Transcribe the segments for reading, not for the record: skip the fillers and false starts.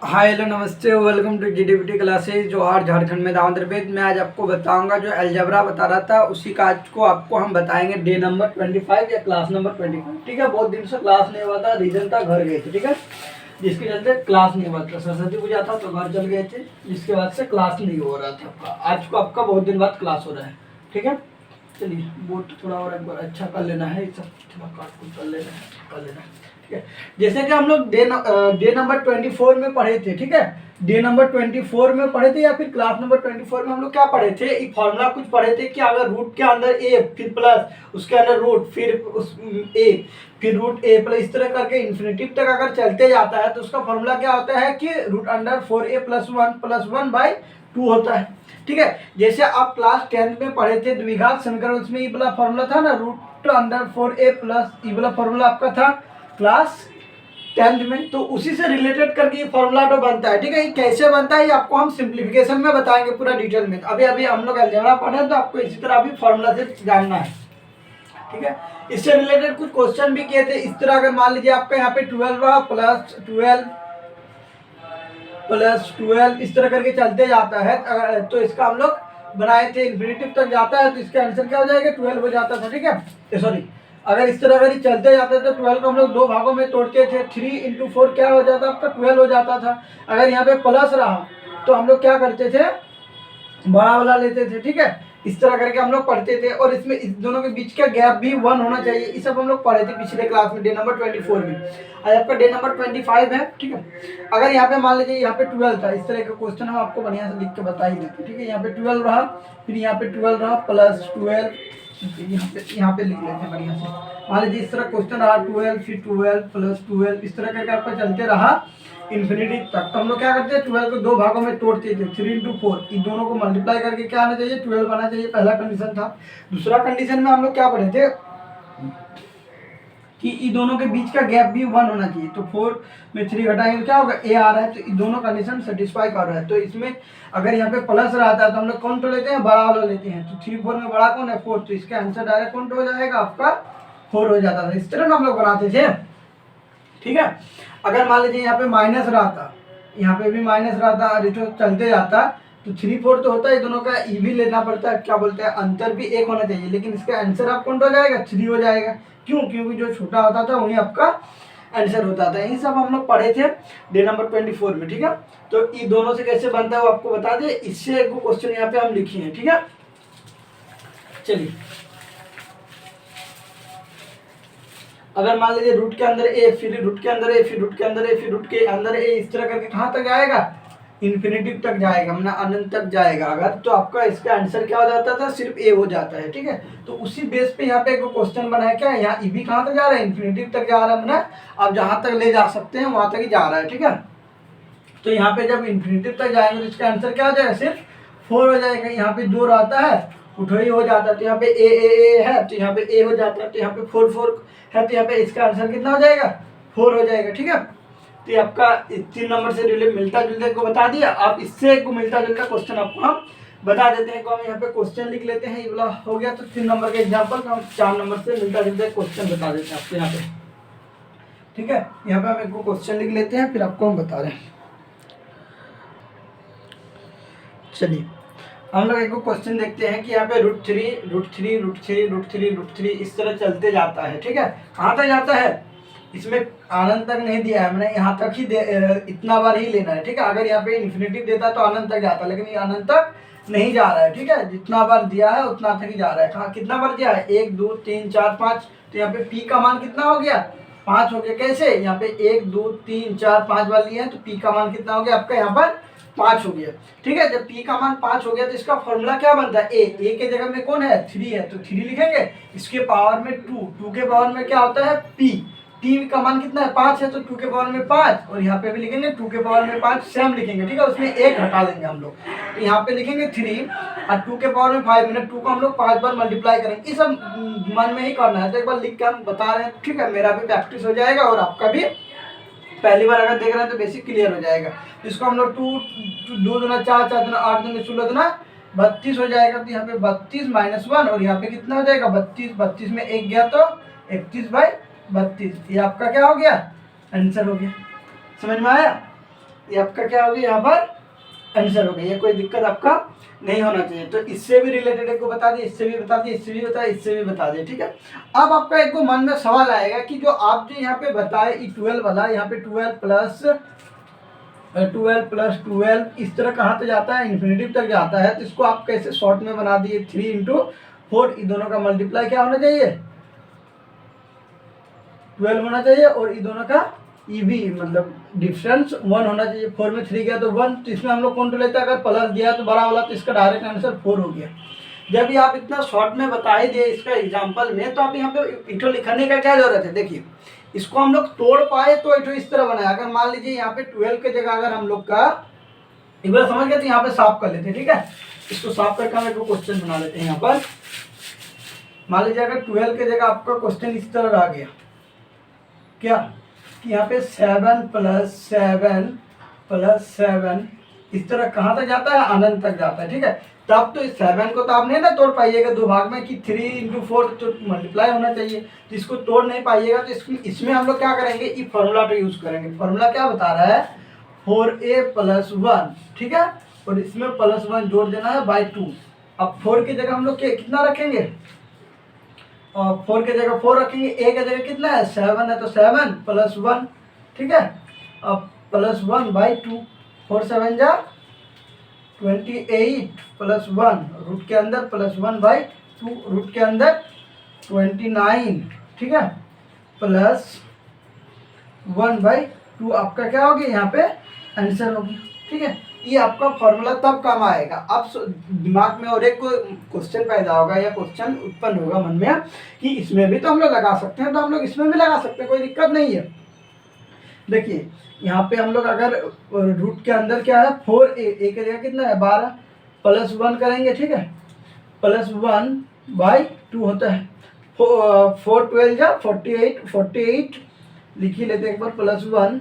Hi hello नमस्ते welcome to जीडीपीटी classes जोहार झारखंड में दामोदर वेद। मैं आज आपको बताऊंगा जो अलजबरा बता रहा था उसी का आज को आपको हम बताएंगे डे नंबर 25 या क्लास नंबर 25। ठीक है, बहुत दिन से क्लास नहीं हुआ था, रीजन था घर गए थे। ठीक है, जिसके चलते क्लास नहीं हुआ था, सरस्वती पूजा था तो घर चल गए थे, जिसके बाद से क्लास नहीं हो रहा था आपका। आज को आपका बहुत दिन बाद क्लास हो रहा है। ठीक है, चलिए बोर्ड थोड़ा और एक बार अच्छा कर लेना है, सब थोड़ा काट कुट कर लेना है, कर लेना है। ठीक है, जैसे कि हम लोग डे नंबर 24 में पढ़े थे। ठीक है, डे नंबर 24 में पढ़े थे या फिर क्लास नंबर 24 में हम लोग क्या पढ़े थे, एक फॉर्मूला कुछ पढ़े थे कि अगर रूट के अंदर ए फिर प्लस उसके अंदर रूट फिर उस ए फिर रूट ए प्लस इस तरह करके इन्फिनिटिव तक अगर चलते जाता है तो उसका फॉर्मूला क्या होता है कि root under 4a plus 1 by 2 होता है। ठीक है, जैसे आप क्लास 10 में पढ़े थे द्विघात समीकरण, उसमें ये वाला फॉर्मूला था ना, रूट अंडर 4a प्लस ये वाला फॉर्मूला आपका था क्लास 10th में, तो उसी से रिलेटेड करके ये फॉर्मूला तो बनता है। ठीक है, ये कैसे बनता है ये आपको हम सिंप्लीफिकेशन में बताएंगे पूरा डिटेल में। अभी अभी हम लोग अलजेब्रा पढ़े हैं तो आपको इसी तरह अभी फॉर्मूला से जानना है। ठीक है, इससे रिलेटेड कुछ क्वेश्चन भी किए थे इस तरह। अगर मान लीजिए आपका यहाँ पे 12 रहा प्लस 12 इस तरह करके चलते जाता है, तो इसका हम लोग बनाए थे इन्फिनिटिव तक जाता है तो इसका आंसर क्या हो जाएगा, 12 हो जाता था। ठीक है, सॉरी, अगर इस तरह अगर चलते जाते थे 12 को हम लोग दो भागों में तोड़ते थे, 3 इंटू 4 क्या हो जाता आपका 12 हो जाता था। अगर यहाँ पे प्लस रहा तो हम लोग क्या करते थे, बड़ा वाला लेते थे। ठीक है, इस तरह करके हम लोग पढ़ते थे, और इसमें इस दोनों के बीच का गैप भी 1 होना चाहिए। ये सब हम लोग पढ़े थे पिछले क्लास में डे नंबर 24 में। आज आपका डे नंबर 25 है। ठीक है, अगर यहाँ पे मान लीजिए यहाँ पे 12 था, इस तरह का क्वेश्चन हम आपको बढ़िया से लिख के बता ही देते। ठीक है, यहाँ पे 12 रहा, फिर यहाँ पे 12 रहा प्लस 12, यहाँ पे लिख लेते बढ़िया से। मान लीजिए इस तरह क्वेश्चन रहा 12 फिर 12 प्लस 12 इस तरह करके आपका चलते रहा इन्फिनिटी तक। तो हम लोग क्या करते हैं, 12 को दो भागों में तोड़ते थे, 3 इंटू 4, इन दोनों को मल्टीप्लाई करके क्या आना चाहिए, 12 आना चाहिए। पहला कंडीशन था। दूसरा कंडीशन में हम लोग क्या पढ़े थे कि इन दोनों के बीच का गैप भी 1 होना चाहिए। तो 4 में 3 घटाएंगे तो क्या होगा, ए आ रहा है, तो इन दोनों कंडीशन सेटिस्फाई कर रहा है। तो इसमें अगर यहाँ पे प्लस रहता है तो हम लोग कौन तो लेते हैं, बड़ा वाला लेते हैं। तो 3 4 में बड़ा कौन है, 4, तो इसका आंसर डायरेक्ट कौन हो जाएगा आपका 4 हो जाता था। इस तरह ना हम लोग बनाते थे। ठीक है, अगर मान लीजिए यहाँ पे माइनस रहा था, यहाँ पे भी माइनस रहा था, रेशो चलते जाता तो 3 4 तो होता है, दोनों का ई भी लेना पड़ता है, क्या बोलते हैं अंतर भी 1 होना चाहिए। लेकिन इसका आंसर आप कौन हो जाएगा, 3 हो जाएगा। क्यों, क्योंकि जो छोटा होता था वही आपका आंसर होता था। यही सब हम लोग पढ़े थे डे नंबर 24 में। ठीक है, तो इन दोनों से कैसे बनता है वो आपको बता दें, इससे एक क्वेश्चन यहाँ पे हम लिखे हैं। ठीक है, चलिए, अगर मान लीजिए रूट के अंदर ए फिर रूट के अंदर ए फिर रूट के अंदर ए फिर रूट के अंदर ए इस तरह करके कहाँ तक जाएगा, इन्फिनिटिव तक जाएगा, मतलब अनंत तक जाएगा अगर, तो आपका इसका आंसर क्या हो जाता था, सिर्फ ए हो जाता है। ठीक है, तो उसी बेस पे यहाँ पे एक क्वेश्चन बना है, क्या यहाँ ई भी कहाँ तक जा रहा है, इन्फिनिटिव तक जा रहा है, मतलब आप जहाँ तक ले जा सकते हैं वहाँ तक ही जा रहा है। ठीक है, तो यहाँ पे जब इन्फिनिटिव तक जाएंगे तो इसका आंसर क्या हो जाएगा, सिर्फ 4 हो जाएगा। यहाँ पे जो रहता है उठो ही हो जाता है, तो यहाँ पे ए है तो यहाँ पे ए हो जाता है, तो यहाँ पे 4 4 है तो यहाँ पे इसका आंसर कितना हो जाएगा, 4 हो जाएगा। ठीक है, तो ये आपका 3 नंबर से रिलेटेड मिलता जुलता को बता दिया। आप इससे एक मिलता जुलता क्वेश्चन आपको हम बता देते हैं। तो हम यहाँ पे क्वेश्चन लिख लेते हैं, ये वाला हो गया। तो 3 नंबर के एग्जाम्पल हम 4 नंबर से मिलता जुलता क्वेश्चन बता देते हैं आपको यहाँ पे। ठीक है, यहाँ पे हम एक क्वेश्चन लिख लेते हैं, फिर आपको हम बता रहे हैं। चलिए, हम लोग एक क्वेश्चन देखते हैं कि यहाँ पे √3 इस तरह चलते जाता है। ठीक है, कहाँ तक जाता है, इसमें अनंत तक नहीं दिया है, मैंने यहाँ तक ही इतना बार ही लेना है। ठीक है, अगर यहाँ पे इन्फिनिटिव देता तो अनंत तक जाता, लेकिन ये अनंत तक नहीं जा रहा है। ठीक है, जितना बार दिया है उतना तक ही जा रहा है। कहाँ कितना बार दिया है, 1 2 3 4 5, तो यहाँ पे पी का मान कितना हो गया, 5 हो गया। कैसे, यहाँ पे 1 2 3 4 5 बार लिए हैं तो पी का मान कितना हो गया आपका यहाँ पर 5 हो गया। ठीक है, जब p का मान 5 हो गया तो इसका फॉर्मूला क्या बनता है, a के जगह में कौन है, 3 है, तो 3 लिखेंगे, इसके पावर में 2 के पावर में क्या होता है p का मान कितना है, 5 है, तो 2 के पावर में 5, और यहाँ पे भी लिखेंगे 2 के पावर में 5 सेम लिखेंगे। ठीक है, उसमें 1 हटा देंगे हम लोग, तो यहाँ पे लिखेंगे 3 और 2 के पावर में 5, मैंने 2 को हम लोग 5 बार मल्टीप्लाई करेंगे। ये सब मन में ही करना है, तो एक बार लिख के हम बता रहे हैं। ठीक है, मेरा भी प्रैक्टिस हो जाएगा और आपका भी पहली बार अगर देख रहे हैं तो बेसिक क्लियर हो जाएगा। इसको हम लोग 2 दूना 4 4 दूना 8 दूना 16 दूना 32 हो जाएगा। तो यहाँ पे 32 - 1 और यहाँ पे कितना हो जाएगा 32 में 1 गया तो 31/32, ये आपका क्या हो गया, आंसर हो गया। समझ में आया। ये आपका क्या हो गया यहाँ पर आंसर हो गया। ये कोई दिक्कत आपका नहीं होना चाहिए। तो इससे भी रिलेटेड एक को बता दिए, इससे भी बता दिए, इससे भी बता, इससे भी बता दिए, ठीक है। अब आपका एक को मन में सवाल आएगा कि जो आप जो यहाँ पे बताए 12 वाला, यहाँ पे 12 प्लस 12 इस तरह कहाँ तक जाता है, इन्फिनिटी तक जाता है। तो इसको आप कैसे शॉर्ट में बना दिए, 3 × 4, इन दोनों का मल्टीप्लाई क्या होना चाहिए, 12 होना चाहिए, और इन दोनों का ईवी मतलब डिफरेंस 1 होना चाहिए। 4 में 3 गया तो 1, तो इसमें हम लोग कौन लेते हैं, अगर प्लस दिया तो बड़ा वाला, तो इसका डायरेक्ट आंसर 4 हो गया। जब ये आप इतना शॉर्ट में बता ही दिए इसका एग्जाम्पल में, तो आप यहाँ पे इटो लिखने का क्या जरूरत है। देखिए इसको हम लोग तोड़ पाए तो इटो इस तरह बनाया। अगर मान लीजिए यहाँ पे 12 के जगह अगर हम लोग का एक बार समझ गए, तो यहाँ पे साफ कर लेते हैं, ठीक है। इसको साफ करके हम एक क्वेश्चन बना लेते हैं। यहाँ पर मान लीजिए अगर 12 के जगह आपका क्वेश्चन इस तरह आ गया, क्या कि यहाँ पे 7 + 7 + 7 इस तरह कहाँ तक जाता है, अनंत तक जाता है, ठीक है। तब तो इस 7 को तो आप नहीं ना तोड़ पाइएगा दो भाग में कि 3 × 4 तो मल्टीप्लाई होना चाहिए, तो इसको तोड़ नहीं पाइएगा। तो इसमें हम लोग क्या करेंगे, ये फॉर्मूला तो यूज करेंगे। फॉर्मूला क्या बता रहा है, 4a + 1, ठीक है, और इसमें +1 जोड़ देना है /2। अब 4 की जगह हम लोग कितना रखेंगे, और 4 की जगह 4 रखेंगे, a की जगह कितना है 7 है, तो 7 + 1, ठीक है। अब +1/2, 4 7 जा 28 + 1 रूट के अंदर +1/2 रूट के अंदर 29, ठीक है, +1/2 आपका क्या होगी यहाँ पे आंसर होगी, ठीक है। ये आपका फॉर्मूला तब काम आएगा। अब दिमाग में और एक क्वेश्चन पैदा होगा या क्वेश्चन उत्पन्न होगा मन में कि इसमें भी तो हम लोग लगा सकते हैं, तो हम लोग इसमें भी लगा सकते हैं, कोई दिक्कत नहीं है। देखिए यहाँ पे हम लोग अगर रूट के अंदर क्या है 4a की जगह कितना है 12 +1 करेंगे, ठीक है, +1/2 होता है। 4 12 जा 48 लिख ही लेते हैं एक बार, +1/2,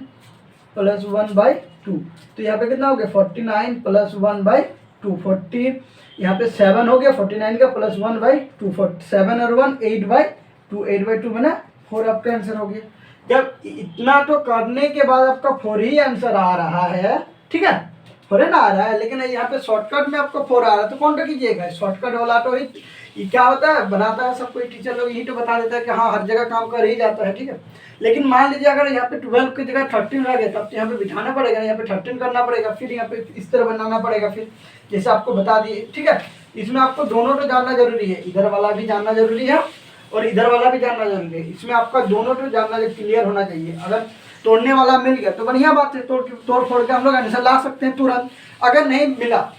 तो यहाँ पे कितना हो गया 49 + 1/2, 40 यहाँ पे 7 हो गया, 49 का +1/2, 7 और 1 8/2, 8/2 बना 4 आपका आंसर हो गया। जब इतना तो करने के बाद आपका 4 ही आंसर आ रहा है, ठीक है, 4 है ना आ रहा है, लेकिन यहाँ पे शॉर्टकट में आपको 4 आ रहा है, तो कौन सा कीजिएगा, शॉर्टकट वाला तो ये क्या होता है बनाता है सब कोई टीचर लोग, यही तो बता देता है कि हाँ हर जगह काम कर ही जाता है, ठीक है। लेकिन मान लीजिए अगर यहाँ पे 12 की जगह 13 आ गया, तब तो यहाँ पे बिठाना पड़ेगा, यहाँ पे 13 करना पड़ेगा, फिर यहाँ पे इस तरह बनाना पड़ेगा, फिर जैसे आपको बता दिए, ठीक है। इसमें आपको दोनों तो जानना जरूरी है, इधर वाला भी जानना जरूरी है और इधर वाला भी जानना जरूरी है। इसमें आपका दोनों तो जानना क्लियर होना चाहिए। अगर तोड़ने वाला मिल गया तो बढ़िया बात है, तोड़ फोड़ के हम लोग आंसर ला सकते हैं तुरंत। अगर नहीं मिला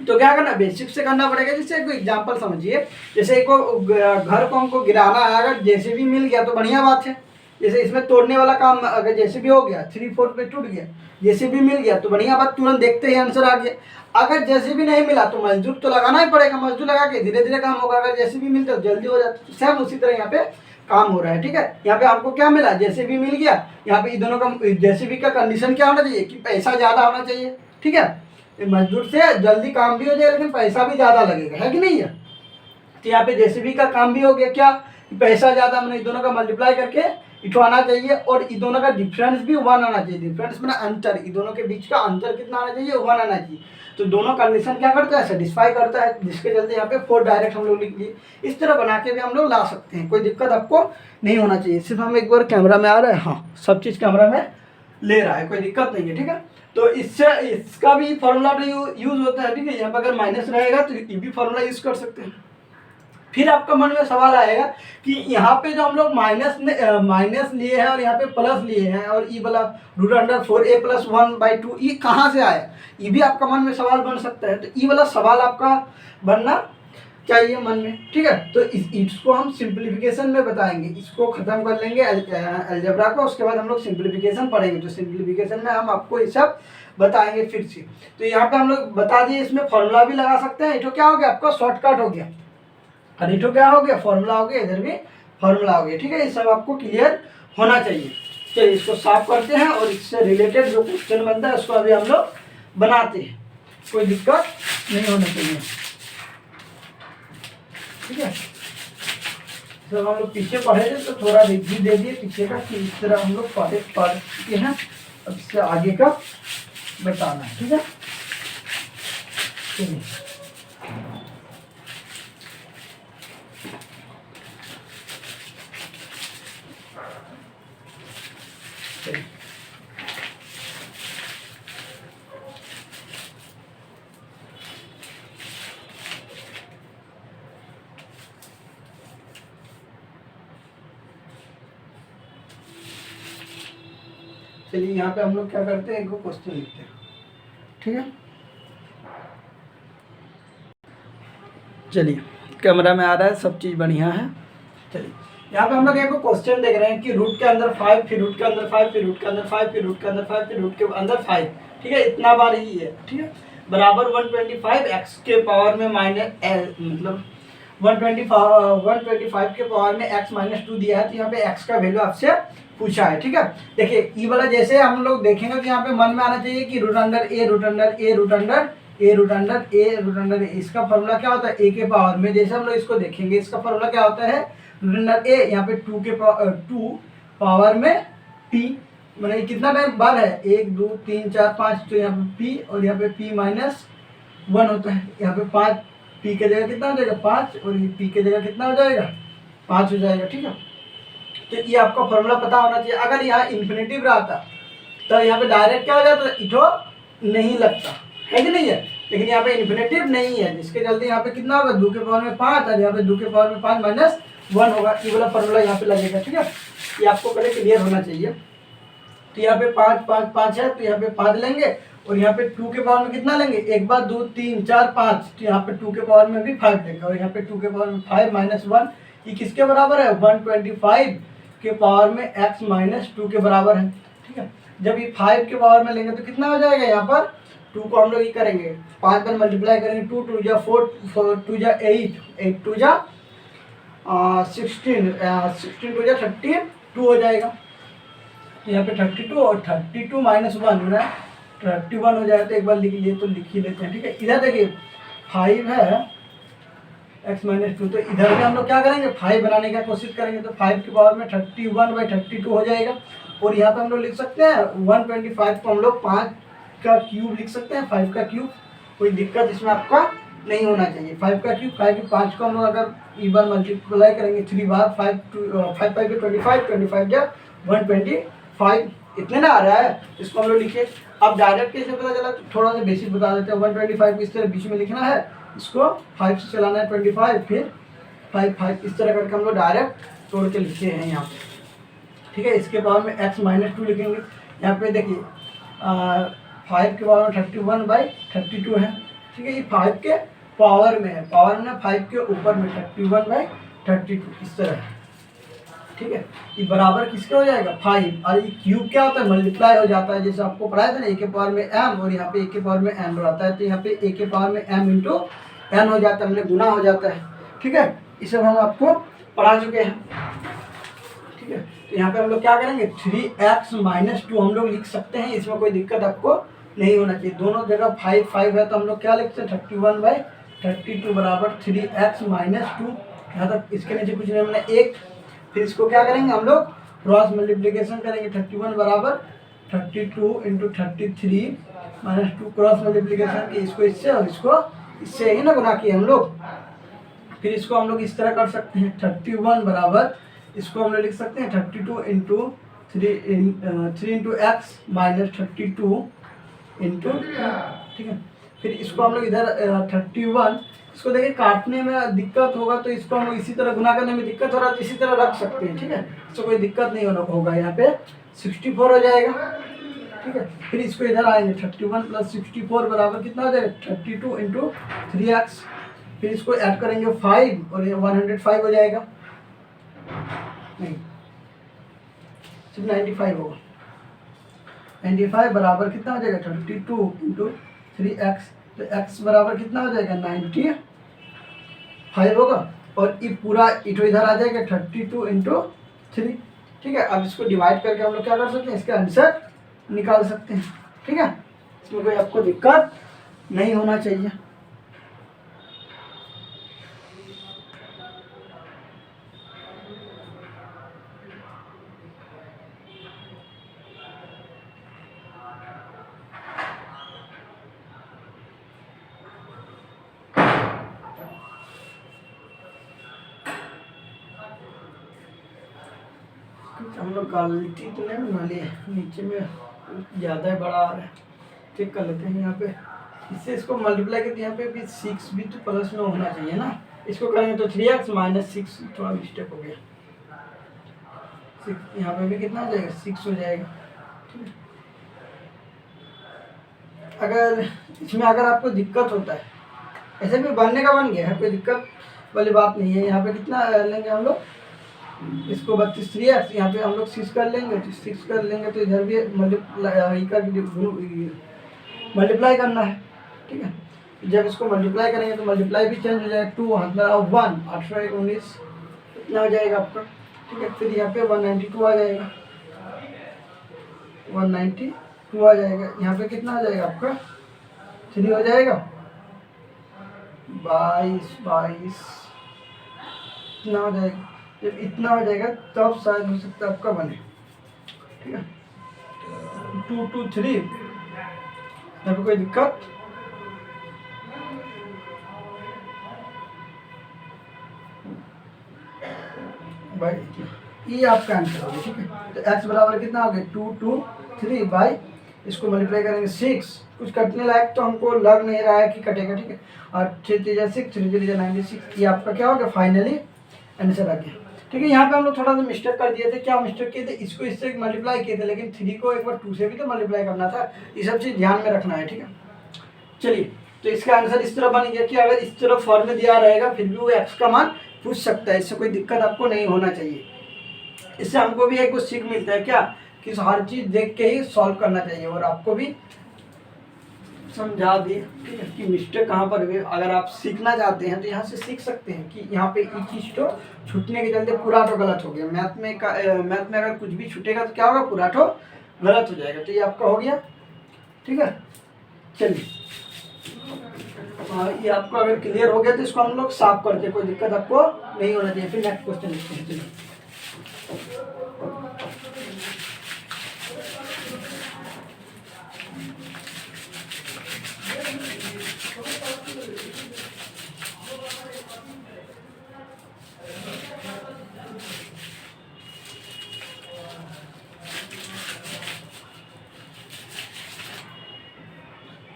तो क्या करना, बेसिक से करना पड़ेगा। जैसे कोई एग्जांपल समझिए, जैसे को घर को हमको गिराना है, अगर जेसीबी मिल गया तो बढ़िया बात है। जैसे इसमें तोड़ने वाला काम अगर जेसीबी हो गया, 3/4 पे टूट गया, जेसीबी मिल गया तो बढ़िया बात, तुरंत देखते ही आंसर आ गया। अगर जेसीबी नहीं मिला तो मजदूर तो लगाना ही पड़ेगा, मजदूर लगा के धीरे धीरे काम होगा। अगर जेसीबी मिलता तो जल्दी हो जाता, तो सेम उसी तरह यहाँ पे काम हो रहा है, ठीक है। यहाँ पे आपको क्या मिला, जेसीबी मिल गया। यहाँ पे इन दोनों का जेसीबी का कंडीशन क्या होना चाहिए कि पैसा ज़्यादा होना चाहिए, ठीक है। मजदूर से जल्दी काम भी हो जाए लेकिन पैसा भी ज़्यादा लगेगा, है कि नहीं है। तो यहाँ पे जेसीबी का काम भी हो गया, क्या पैसा ज़्यादा, मैंने इन दोनों का मल्टीप्लाई करके इटो आना चाहिए, और इन दोनों का डिफरेंस भी 1 आना चाहिए। डिफरेंस में अंतर, इन दोनों के बीच का अंतर कितना आना चाहिए, 1 आना चाहिए। तो दोनों कंडीशन क्या करता है, सेटिस्फाई करता है, जिसके चलते यहाँ पे 4 डायरेक्ट हम लोग लिख लिए। इस तरह बना के भी हम लोग ला सकते हैं, कोई दिक्कत आपको नहीं होना चाहिए। सिर्फ हम एक बार कैमरा में आ रहा है, हाँ सब चीज़ कैमरा में ले रहा है, कोई दिक्कत नहीं है, ठीक है। तो इससे इसका भी फॉर्मूला तो यूज होता है, ठीक है। यहाँ पर अगर माइनस रहेगा तो ये भी फॉर्मूला यूज कर सकते हैं। फिर आपका मन में सवाल आएगा कि यहाँ पे जो हम लोग माइनस लिए हैं और यहाँ पे प्लस लिए हैं, और ई वाला √4a + 1/2 ये कहाँ से आया, ये भी आपका मन में सवाल बन सकता है। तो ये वाला सवाल आपका बनना चाहिए मन में, ठीक है। तो इसको हम सिंप्लीफिकेशन में बताएंगे, इसको खत्म कर लेंगे अलजेब्रा को, उसके बाद हम लोग सिंप्लीफिकेशन पढ़ेंगे। तो सिंप्लीफिकेशन में हम आपको ये सब बताएंगे फिर से। तो यहाँ पे हम लोग बता दिए, इसमें फॉर्मूला भी लगा सकते हैं। इटो क्या हो गया आपका, शॉर्टकट हो गया, और इटो क्या हो गया, फॉर्मूला हो गया, इधर भी फॉर्मूला हो गया, ठीक है। ये सब आपको क्लियर होना चाहिए। चलिए इसको साफ करते हैं और इससे रिलेटेड जो क्वेश्चन बनता है उसको अभी हम लोग बनाते हैं, कोई दिक्कत नहीं होना चाहिए, ठीक है। जब हम लोग पीछे पढ़े थे तो थोड़ा रिव्यू दे दिए पीछे का कि इस तरह हम लोग पढ़ चुके हैं, अब इससे आगे का बताना है, ठीक है। चलिए चलिए यहाँ पे हम लोग क्या करते हैं, एक क्वेश्चन लिखते हैं, ठीक है। चलिए कैमरा में आ रहा है, सब चीज़ बढ़िया है। चलिए यहाँ पे हम लोग एक क्वेश्चन देख रहे हैं कि रूट के अंदर 5, फिर रूट के अंदर 5, फिर रूट के अंदर 5, फिर रूट के अंदर 5, फिर रूट के अंदर 5, ठीक है, इतना बार ही है, ठीक है, बराबर 125 एक्स के पावर में माइनस मतलब 125 के पावर में x माइनस 2 दिया है। तो यहाँ पे x का वैल्यू आपसे पूछा है, ठीक है। देखिए ई वाला जैसे हम लोग देखेंगे तो यहाँ पे मन में आना चाहिए कि रूट अंडर ए, रूट अंडर ए, रूट अंडर ए, रूट अंडर ए, रूट अंडर ए, इसका फॉर्मूला क्या होता है, ए के पावर में। जैसे हम लोग इसको देखेंगे, इसका फॉर्मूला क्या होता है, रूट अंडर ए, यहाँ पे 2 पावर में p, मतलब कितना टाइम बार है, 1 2 3 4 5, तो यहाँ पे p और यहाँ पे p माइनस 1 होता है। यहाँ पे 5 p के जगह कितना हो जाएगा 5, और ये p के जगह कितना हो जाएगा 5 हो जाएगा, ठीक है। तो ये आपका फॉर्मूला पता होना चाहिए। अगर यहाँ इन्फिनेटिव रहता तो यहाँ पे डायरेक्ट क्या हो जाता, इटो नहीं लगता है कि नहीं है, लेकिन यहाँ पे इन्फिनेटिव नहीं है, जिसके चलते यहाँ पे कितना होगा 2 के पावर में 5, और यहाँ पे 2 के पावर में 5 माइनस 1 होगा। ये वाला फॉर्मूला यहाँ पे लगेगा, ठीक है। ये आपको पहले क्लियर होना चाहिए। तो यहाँ पे 5 5 5 है, तो यहाँ पे 5 लेंगे, और यहाँ पे 2 के पावर में कितना लेंगे, 1 बार 2 3 4 5, तो यहाँ पे 2 के पावर में भी 5 लेंगे, और यहाँ पे 2 के पावर में 5 माइनस 1, ये किसके बराबर है, 125 के पावर में x माइनस 2 के बराबर है, ठीक है। जब ये 5 के पावर में लेंगे तो कितना हो जाएगा, यहाँ पर 2 को हम लोग ये करेंगे 5 पर मल्टीप्लाई करेंगे, 2 2 जा 4, 4 2 जा 8, 8 2 जा 16, 16 2 जा 32 हो जाएगा। यहाँ पे 32 और 32 माइनस 1 हो रहा है, 31 हो जाएगा। तो एक बार लिख लिए तो लिख ही लेते हैं, ठीक है। इधर देखिए 5 है x माइनस 2, तो इधर भी हम लोग क्या करेंगे 5 बनाने की कोशिश करेंगे, तो 5 के पावर में 31/32 हो जाएगा। और यहाँ पे हम लोग लिख सकते हैं 125 को हम लोग 5 का क्यूब लिख सकते हैं, 5 का क्यूब, कोई दिक्कत इसमें आपका नहीं होना चाहिए। 5 का क्यूब, 5 को हम लोग अगर ई बार मल्टीप्लाई करेंगे 3 बार, 5 5 के 25, 25 जा 125, इतने ना आ रहा है, इसको हम लोग लिखे। अब डायरेक्ट कैसे पता चला, थोड़ा सा बेसिक बता देते हैं। 125 इस तरह बीच में लिखना है, इसको 5 से चलाना है 25, फिर 5 5, इस तरह करके हम लोग डायरेक्ट तोड़ के लिखे हैं यहाँ पे, ठीक है। इसके पावर में x माइनस 2 लिखेंगे। यहाँ पे देखिए 5 के पावर में 31/32 है, ठीक है। ये 5 के पावर में है, पावर में 5 के ऊपर में 31/32 इस तरह है, ठीक है। ये बराबर किसके हो जाएगा 5, और ये क्यूब क्या होता है, मल्टीप्लाई हो जाता है, जैसे आपको पढ़ाया था ना, a के पावर में m, और यहाँ पे a के पावर में n रहता है, तो यहाँ पे a के पावर में m इंटू n हो जाता है, मतलब गुना हो जाता है, ठीक है। ये सब हम आपको पढ़ा चुके हैं, ठीक है। तो यहाँ पे हम लोग क्या करेंगे 3x माइनस 2 हम लोग लिख सकते हैं, इसमें कोई दिक्कत आपको नहीं होना चाहिए। दोनों जगह 5 5 है, तो हम लोग क्या लिखते हैं 31/32 बराबर 3x माइनस 2, यहाँ तक इसके नीचे कुछ नहीं, हमने 1, फिर इसको क्या करेंगे हम लोग क्रॉस मल्टीप्लिकेशन करेंगे, 31 बराबर 32 इंटू 33 माइनस 2, क्रॉस मल्टीप्लिकेशन की इसको इससे और इसको इससे ही ना गुना किए हम लोग। फिर इसको हम लोग इस तरह कर सकते हैं, 31 बराबर इसको हम लोग लिख सकते हैं 32 into 3 into x minus 32 into, ठीक है। फिर इसको हम लोग इधर 31, इसको देखिए काटने में दिक्कत होगा, तो इसको हम लोग इसी तरह गुना करने में दिक्कत हो रहा है, तो इसी तरह रख सकते हैं, ठीक है। इसको कोई दिक्कत नहीं होगा, यहाँ पे 64 हो जाएगा, ठीक है। फिर इसको इधर आएंगे 31 प्लस 64 बराबर कितना हो जाएगा 32 इंटू 3x, फिर इसको ऐड करेंगे 5 और ये 105 हो जाएगा, नहीं सिर्फ 95 होगा। 95 बराबर कितना हो जाएगा 32 इंटू 3x, तो x बराबर कितना हो जाएगा 95 होगा, और ये पूरा इधर इधर आ जाएगा 32 इंटू 3, ठीक है। अब इसको डिवाइड करके हम लोग क्या कर सकते हैं, इसका आंसर निकाल सकते हैं, ठीक है। इसमें कोई आपको दिक्कत नहीं होना चाहिए। हम लोग क्वालिटी तो नहीं बना लिए, नीचे में ज़्यादा ही बड़ा आ रहा है। चेक कर लेते हैं यहाँ पे, इससे इसको मल्टीप्लाई करते यहाँ पे भी 6 भी तो प्लस में होना चाहिए ना। इसको करेंगे तो 3x माइनस 6, थोड़ा मिस्टेक हो गया। 6 यहाँ पे भी कितना हो जाएगा, 6 हो जाएगा। ठीक है, अगर इसमें अगर आपको दिक्कत होता है, ऐसे भी बनने का बन गया है, कोई दिक्कत वाली बात नहीं है। यहाँ पे कितना लेंगे हम लोग, इसको 32 3x, यहाँ पे हम लोग 6 कर लेंगे, तो 6 कर लेंगे तो इधर भी मल्टीप्लाई करना है। ठीक है, जब इसको मल्टीप्लाई करेंगे तो मल्टीप्लाई भी चेंज हो जाएगा, 2 1 8 19 इतना हो जाएगा आपका। ठीक है, फिर यहाँ पे 192 आ जाएगा, 192 आ जाएगा। यहाँ पे कितना आ जाएगा आपका, 3 हो जाएगा, 22 इतना हो जाएगा। जब इतना हो जाएगा तब शायद हो सकता है आपका बने। ठीक है, 2 2 3, यहाँ पे कोई दिक्कत, भाई ये आपका आंसर होगा। ठीक है, तो x बराबर कितना हो गया, 2 2 3 बाई, इसको मल्टीप्लाई करेंगे 6, कुछ कटने लायक तो हमको लग नहीं रहा है कि कटेगा। ठीक है, और 3 3 6, 3 3 96, ये आपका क्या हो गया, फाइनली आंसर आ गया। ठीक है, यहाँ पे हम लोग थोड़ा सा मिस्टेक कर दिए थे। क्या मिस्टेक किए थे, इसको इससे मल्टीप्लाई किए थे, लेकिन 3 को एक बार 2 से भी तो मल्टीप्लाई करना था। ये सब चीज़ ध्यान में रखना है। ठीक है, चलिए, तो इसका आंसर इस तरह बन गया कि अगर इस तरह फॉर्म में दिया रहेगा फिर भी वो एक्स का मान पूछ सकता है, इससे कोई दिक्कत आपको नहीं होना चाहिए। इससे हमको भी एक कुछ सीख मिलता है क्या, कि हर चीज़ देख के ही सॉल्व करना चाहिए, और आपको भी समझा दिए। ठीक है, कि मिस्टेक कहाँ पर हुई। अगर आप सीखना चाहते हैं तो यहाँ से सीख सकते हैं कि यहाँ पे ये चीज़ तो छूटने के चलते पूरा तो गलत हो गया। मैथ में अगर कुछ भी छूटेगा तो क्या होगा, पूरा तो गलत हो जाएगा। तो ये आपका हो गया। ठीक है, चलिए, ये आपको अगर क्लियर हो गया तो इसको हम लोग साफ करते हैं, कोई दिक्कत आपको नहीं होना चाहिए। फिर नेक्स्ट क्वेश्चन लिखते हैं। चलिए,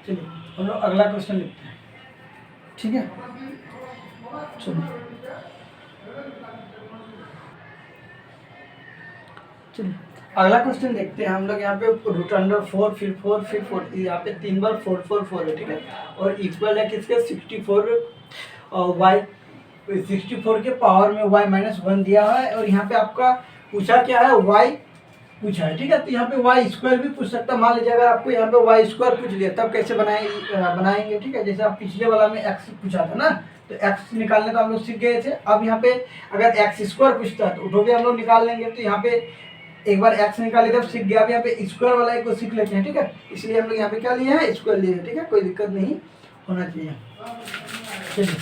चलिए हम लोग अगला क्वेश्चन लिखते हैं। ठीक है, चलिए अगला क्वेश्चन देखते हैं हम लोग। यहाँ पे √4 फिर 4 फिर 4, यहाँ पे 3 बार 4 4 4 है। ठीक है, और इक्वल है किसके, 64 और y 64 के पावर में y-1 दिया है, और यहाँ पे आपका पूछा क्या है, y पूछा है। ठीक है, तो यहाँ पे वाई स्क्वायर भी पूछ सकता है। मान लीजिए अगर आपको यहाँ पे वाई स्क्वायर पूछ लिया तब कैसे बनाएंगे। ठीक है, जैसे आप पिछले वाला में एक्स पूछा था ना, तो एक्स निकालने का हम लोग सीख गए थे। अब यहाँ पे अगर एक्स स्क्वायर पूछता है तो वो भी हम लोग निकाल लेंगे। तो यहाँ पे एक बार एक्स निकाले तब सीख गया, अब यहाँ पे स्क्वायर वाला एक को सीख लेते हैं। ठीक है, इसलिए हम लोग यहाँ पे क्या लिए हैं, स्क्वायर लिए हैं। ठीक है, कोई दिक्कत नहीं होना चाहिए। चलिए,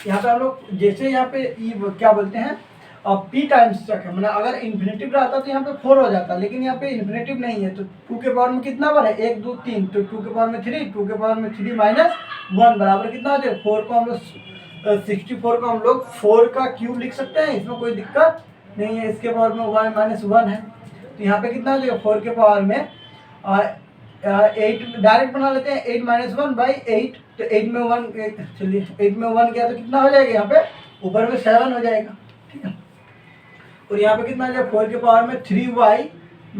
यहाँ पे हम लोग जैसे यहाँ पे क्या बोलते हैं, p टाइम्स तक है, मतलब अगर इन्फिनेटिव रहता तो यहाँ पे 4 हो जाता, लेकिन यहाँ पे इन्फिनेटिव नहीं है। तो 2 के पावर में कितना बार है, 1 2 3, तो 2 के पावर में 3, 2 के पावर में 3 माइनस 1 बराबर कितना हो जाएगा, 4 को हम लोग 64 को हम लोग 4 का क्यूब लिख सकते हैं, इसमें कोई दिक्कत नहीं है। इसके पावर में y-1 है, तो यहाँ पे कितना हो जाएगा, 4 के पावर में 8 डायरेक्ट बना लेते हैं, 8 - 1 बाई 8, तो 8 में 1, चलिए 8 में 1 गया तो कितना हो जाएगा, यहाँ पे ऊपर में 7 हो जाएगा। ठीक है, और यहाँ पे कितना आ जाएगा, 4 के पावर में 3y -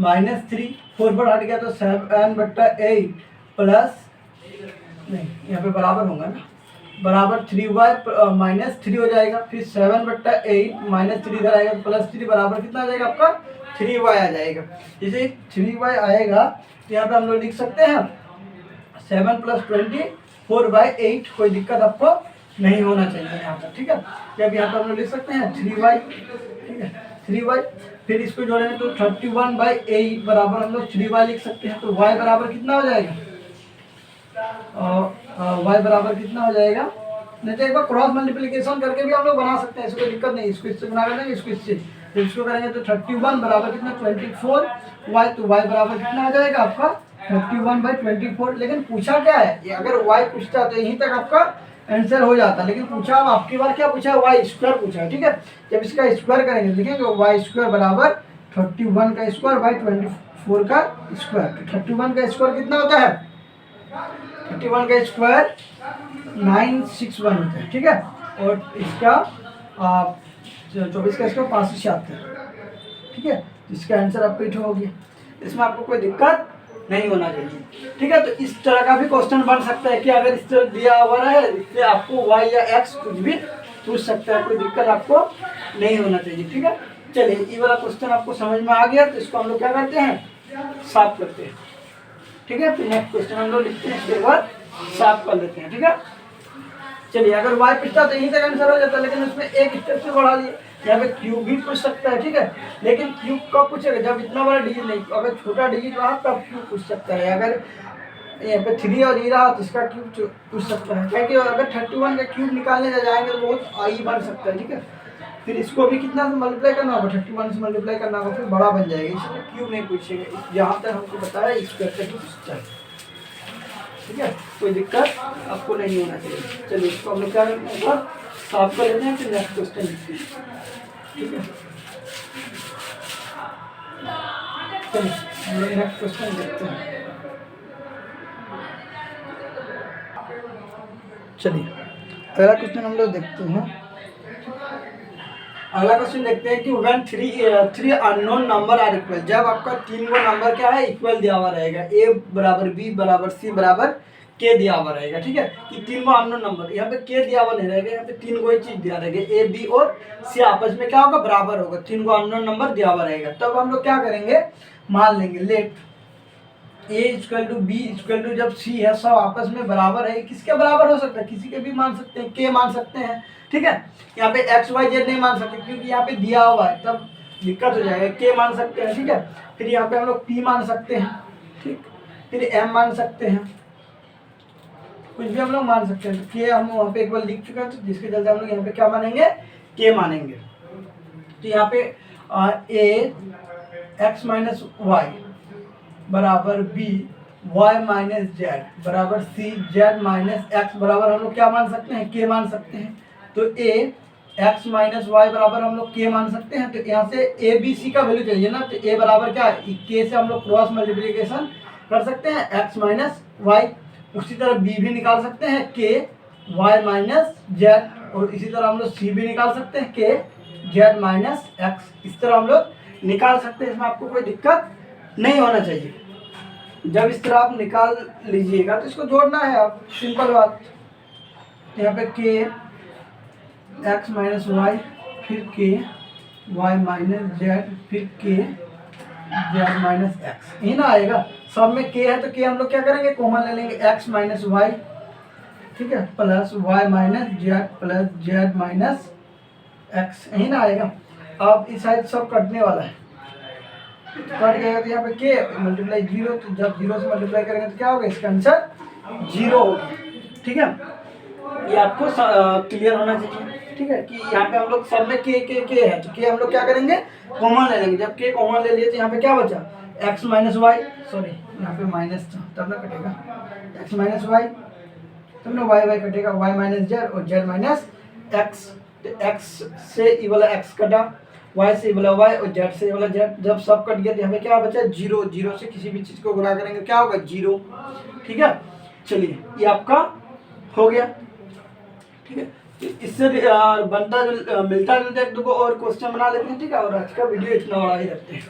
3, 4 पर हट गया तो 7/8 प्लस, नहीं यहाँ पे बराबर होगा ना, बराबर 3y - 3 हो जाएगा। फिर 7/8 - 3 इधर आएगा, प्लस 3 बराबर कितना आ जाएगा आपका, 3y आ जाएगा। जैसे 3y आएगा तो यहाँ पे हम लोग लिख सकते हैं 7 + 24/8, कोई दिक्कत आपको नहीं होना चाहिए यहाँ पर। ठीक है, जब यहाँ पर हम लोग लिख सकते हैं 3y। ठीक है, 3y, फिर इसको जोड़ेंगे तो 31/8 बराबर हम लोग 3y लिख सकते हैं। तो y बराबर कितना हो जाएगा, y बराबर कितना हो जाएगा, नहीं तो एक बार क्रॉस मल्टीप्लिकेशन करके भी हम लोग बना सकते हैं, इसको कोई दिक्कत नहीं। इसको इससे बना कर देंगे, इसको इससे, जब इसको करेंगे तो 31 बराबर कितना, 24y, तो y बराबर कितना आ जाएगा आपका 31/24। लेकिन पूछा क्या है, ये अगर y पूछता तो यहीं तक आपका आंसर हो जाता, लेकिन पूछा आपकी बार क्या पूछा है, वाई स्क्वायर पूछा है। ठीक है, जब इसका स्क्वायर करेंगे लिखेंगे y² बराबर 31 का स्क्वायर बाई 24 का स्क्वायर। तो 31 का स्क्वायर कितना होता है? 31 का स्क्वायर 961 होता है, ठीक है। और इसका 24 का स्क्वायर 576, ठीक है। इसका आंसर आपको इट हो गया। इसमें आपको कोई दिक्कत नहीं होना चाहिए, ठीक है। तो इस तरह का भी क्वेश्चन बन सकता है कि अगर इस तरह दिया हुआ है इससे आपको वाई या एक्स कुछ भी पूछ सकता है, कोई दिक्कत आपको नहीं होना चाहिए, ठीक है। चलिए, ये वाला क्वेश्चन आपको समझ में आ गया, तो इसको हम लोग क्या करते हैं, साफ करते हैं, ठीक है। फिर नेक्स्ट क्वेश्चन हम लोग लिखते हैं, इसके बाद साफ कर लेते हैं, ठीक है। चलिए, अगर वाई पूछता तो यहीं तक आंसर हो जाता, लेकिन उसमें एक स्टेप से बढ़ा दिए। यहाँ पे क्यूब भी पूछ सकता है, ठीक है, लेकिन क्यूब कब पूछेगा, जब इतना बड़ा डिजिट नहीं, अगर छोटा डिजिट रहा तब क्यूब पूछ सकता है। अगर यहाँ पे 3 और ई रहा तो इसका क्यूब पूछ सकता है, क्योंकि अगर 31 का क्यूब निकालने जाएंगे तो बहुत आई बन सकता है, ठीक है। फिर इसको भी कितना से मल्टीप्लाई करना होगा, 31 से मल्टीप्लाई करना होगा, फिर बड़ा बन जाएगा, इसलिए क्यूब नहीं पूछेगा। जहाँ तक हमको बताया स्क्वायर का क्यूब पूछता है, ठीक है। कोई दिक्कत आपको नहीं होना चाहिए। चलिए, इसको हम लोग क्या होगा, साफ कर लेते हैं, फिर नेक्स्ट क्वेश्चन लिखते हैं, ठीक है। चलिए, हम लोग नेक्स्ट क्वेश्चन देखते हैं। चलिए, अगला क्वेश्चन हम लोग देखते हैं। अगला क्वेश्चन देखते हैं कि when three unknown number are equal, जब आपका 3 गो नंबर क्या है, इक्वल दिया हुआ रहेगा, ए बराबर बी बराबर सी बराबर के दिया हुआ रहेगा, ठीक है। कि 3 गो अननोन नंबर, यहाँ पे के दिया हुआ नहीं रहेगा, यहाँ पे 3 गो ही चीज दिया रहेगा, ए बी और सी आपस में क्या होगा, बराबर होगा। 3 गो अननोन नंबर दिया हुआ रहेगा, तब हम लोग क्या करेंगे, मान लेंगे let a equal to b equal to, जब सी है सब आपस में बराबर है, किसके बराबर हो सकता है, किसी के भी मान सकते हैं, के मान सकते हैं, ठीक है। यहाँ पे एक्स वाई जेड नहीं मान सकते क्योंकि यहाँ पे दिया हुआ है, तब दिक्कत हो जाएगा। के मान सकते हैं, ठीक है। फिर यहाँ पे हम लोग पी मान सकते हैं, ठीक। फिर एम मान सकते हैं, कुछ भी हम लोग मान सकते हैं। तो के हम वहाँ पे एक बार लिख चुके हैं, तो जिसके चलते हम लोग यहाँ पे क्या मानेंगे, के मानेंगे। तो यहाँ पे ए एक्स माइनस वाई बराबर बी वाई माइनस जेड बराबर सी जेड माइनस एक्स बराबर हम लोग क्या मान सकते हैं, के मान सकते हैं। तो ए एक्स माइनस वाई बराबर हम लोग के मान सकते हैं। तो यहाँ से ए बी सी का वैल्यू चाहिए ना, तो ए बराबर क्या है, के से हम लोग क्रॉस मल्टीप्लिकेशन कर सकते हैं, एक्स माइनस वाई। उसी तरह बी भी निकाल सकते हैं, के वाई माइनस जेड। और इसी तरह हम लोग सी भी निकाल सकते हैं, के जेड माइनस एक्स। इस तरह हम लोग निकाल सकते हैं, इसमें आपको कोई दिक्कत नहीं होना चाहिए। जब इस तरह आप निकाल लीजिएगा तो इसको जोड़ना है, आप सिंपल बात। यहाँ पे के एक्स माइनस वाई, फिर के वाई माइनस जेड, फिर के जेड माइनस एक्स, यही ना आएगा। सब में के है तो के हम लोग क्या करेंगे, कॉमन ले लेंगे, एक्स माइनस वाई, ठीक है, plus y minus z plus z minus x, यही ना आएगा। अब इस साइड सब कटने वाला है, कट गया तो यहाँ पे के मल्टीप्लाई 0, तो जब 0 से मल्टीप्लाई करेंगे तो क्या होगा, इसका आंसर 0 होगा, ठीक है। ये आपको क्लियर होना चाहिए, ठीक है। कि यहाँ पे हम लोग सब में के है, तो के हम लोग क्या करेंगे, कॉमन ले लेंगे। जब के कॉमन ले लिए तो यहाँ पे क्या बचा, एक्स माइनस वाई, सॉरी यहाँ पे माइनस था तब ना कटेगा, एक्स माइनस वाई, तब ना वाई कटेगा, वाई माइनस जेड और जेड माइनस एक्स। तो एक्स से ई वाला एक्स कटा, वाई से वाला वाई और जेड से वाला जेड। जब सब कट गया तो हमें क्या बचा, 0। 0 से किसी भी चीज़ को गुणा करेंगे क्या होगा, 0, ठीक है। चलिए, ये आपका हो गया, ठीक है। इससे बनता मिलता जुलता एक दो और क्वेश्चन बना लेते हैं, ठीक है। और आज का वीडियो इतना बड़ा ही रखते हैं,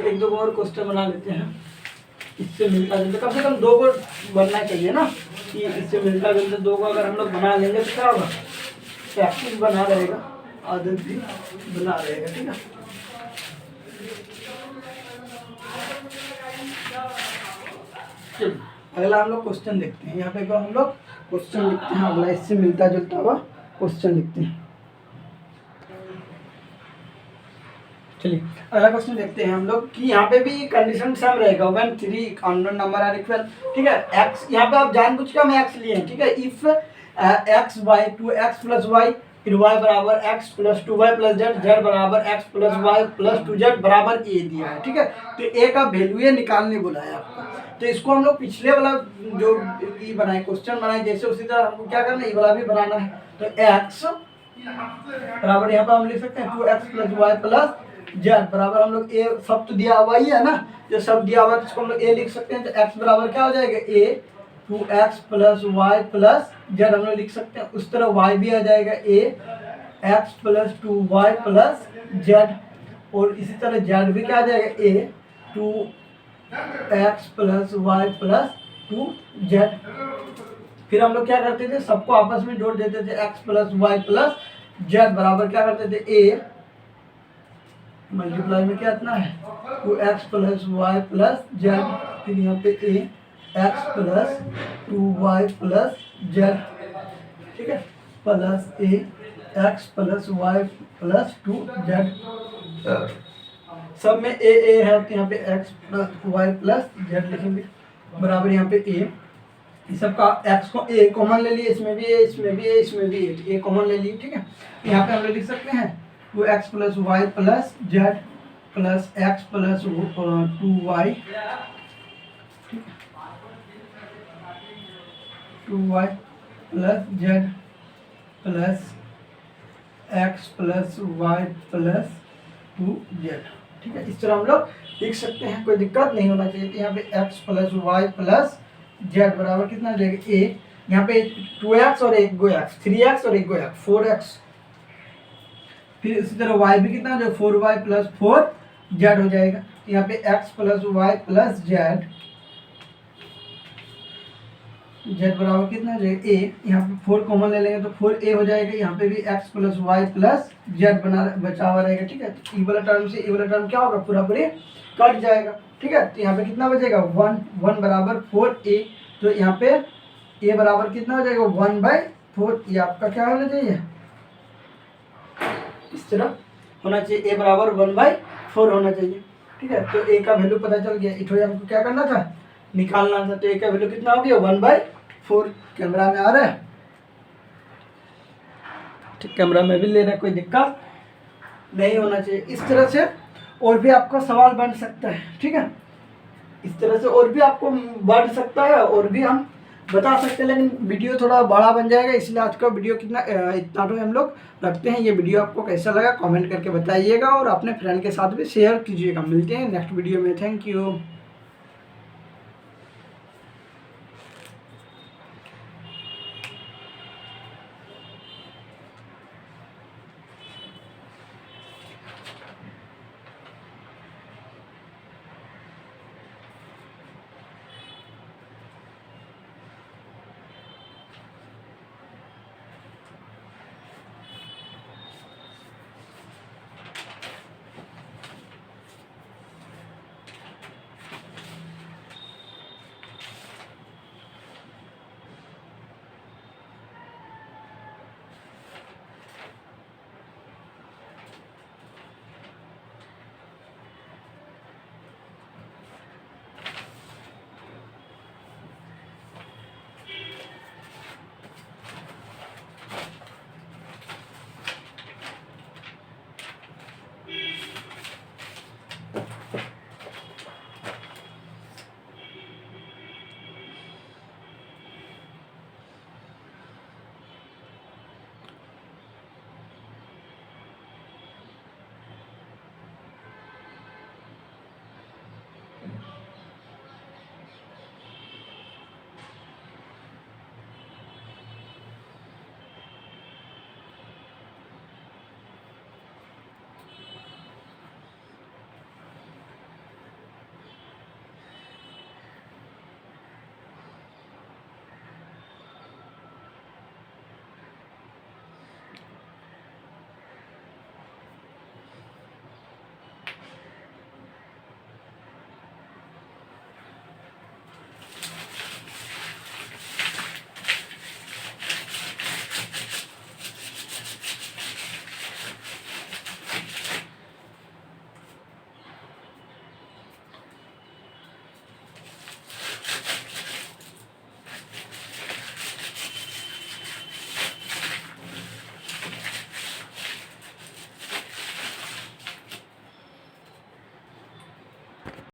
एक दो और क्वेश्चन बना लेते हैं, इससे मिलता जुलता, कम से कम 2 को बनना चाहिए ना, कि इससे मिलता जुलता 2 को अगर हम लोग बना लेंगे तो क्या होगा, प्रैक्टिस बना रहेगा, आदत भी बना रहेगा, ठीक है। चलिए, अगला हम लोग क्वेश्चन देखते हैं। यहाँ पे हम लोग क्वेश्चन लिखते हैं, अगला इससे मिलता जुलता हुआ क्वेश्चन लिखते हैं। चलिए, अगला क्वेश्चन देखते हैं हम लोग कि यहाँ पे भी कंडीशन सेम रहेगा, when 3 unknown number are equal, ठीक है। एक्स यहाँ पे आप जानबूझ के हम एक्स लिए हैं, ठीक है। If x y 2x plus y, फिर y बराबर x plus 2y plus z, z बराबर x plus y plus 2z बराबर a दिया है, ठीक है। तो a का वैल्यू ये निकालने बुलाया आपको। तो इसको हम लोग पिछले वाला जो ये बनाए क्वेश्चन बनाए जैसे, उसी तरह हमको क्या करना है, ये वाला भी बनाना है। तो x बराबर यहाँ पर हम लिख सकते हैं 2x plus y plus z बराबर हम लोग ए सब तो दिया हुआ ही है ना, जो सब दिया हुआ है तो इसको हम लोग ए लिख सकते हैं। तो एक्स बराबर क्या हो जाएगा a 2x plus y plus z हम लोग लिख सकते हैं। उस तरह वाई भी आ जाएगा a x plus 2y plus z, और इसी तरह जेड भी क्या आ जाएगा a 2x plus y plus 2z। फिर हम लोग क्या करते थे, सबको आपस में जोड़ देते थे, x plus y plus z बराबर क्या करते थे ए मल्टीप्लाई में क्या इतना है 2x plus y plus Z, फिर यहाँ पे a x plus 2y plus z, ठीक है, plus a x plus y plus 2z। सब में ए है तो यहाँ पे x plus y plus z लिखेंगे बराबर यहाँ पे ए। इस सब का एक्स को ए कॉमन ले लिए, इसमें भी ए, इसमें भी ए, इसमें भी ए कॉमन ले लिए, ठीक है। यहाँ पे हम लोग लिख सकते हैं 2x plus y plus z plus x plus 2y, ठीक है, 2y plus z plus x plus y plus 2z, ठीक है। इस तरह हम लोग लिख सकते हैं, कोई दिक्कत नहीं होना चाहिए। तो यहाँ पे x plus y plus z बराबर कितना हो जाएगा ए, यहाँ पे 2x और एक गो x, 3x और एक गो x 4x, फिर इसी तरह y भी कितना हो जाएगा 4y प्लस 4z हो जाएगा। यहाँ पे x plus y plus z बराबर कितना हो जाएगा ए, यहाँ पे 4 कॉमन ले लेंगे तो 4a हो जाएगा। यहाँ पे भी x plus y plus z बचा हुआ रहेगा, ठीक है। तो ई वाला टर्म से ए वाला टर्म क्या होगा, पूरा पूरे कट जाएगा, ठीक है। तो यहाँ पे कितना बचेगा 1 बराबर 4a, तो यहाँ पे a बराबर कितना हो जाएगा 1/4, ये आपका क्या होना चाहिए, इस तरह होना चाहिए, a बराबर 1/4 होना चाहिए, ठीक है। तो a का वैल्यू पता चल गया, इधर हमको क्या करना था, निकालना था। तो a का वैल्यू कितना हो गया 1/4, कैमरा में आ रहा है, ठीक, कैमरा में भी ले रहा है, कोई दिक्कत नहीं होना चाहिए। इस तरह से और भी आपका सवाल बन सकता है, ठीक है, इस तरह से और भी आपको बढ़ सकता है और भी हम बता सकते हैं, लेकिन वीडियो थोड़ा बड़ा बन जाएगा, इसलिए आज का वीडियो इतना तो हम लोग रखते हैं। ये वीडियो आपको कैसा लगा कमेंट करके बताइएगा और अपने फ्रेंड के साथ भी शेयर कीजिएगा। मिलते हैं नेक्स्ट वीडियो में, थैंक यू।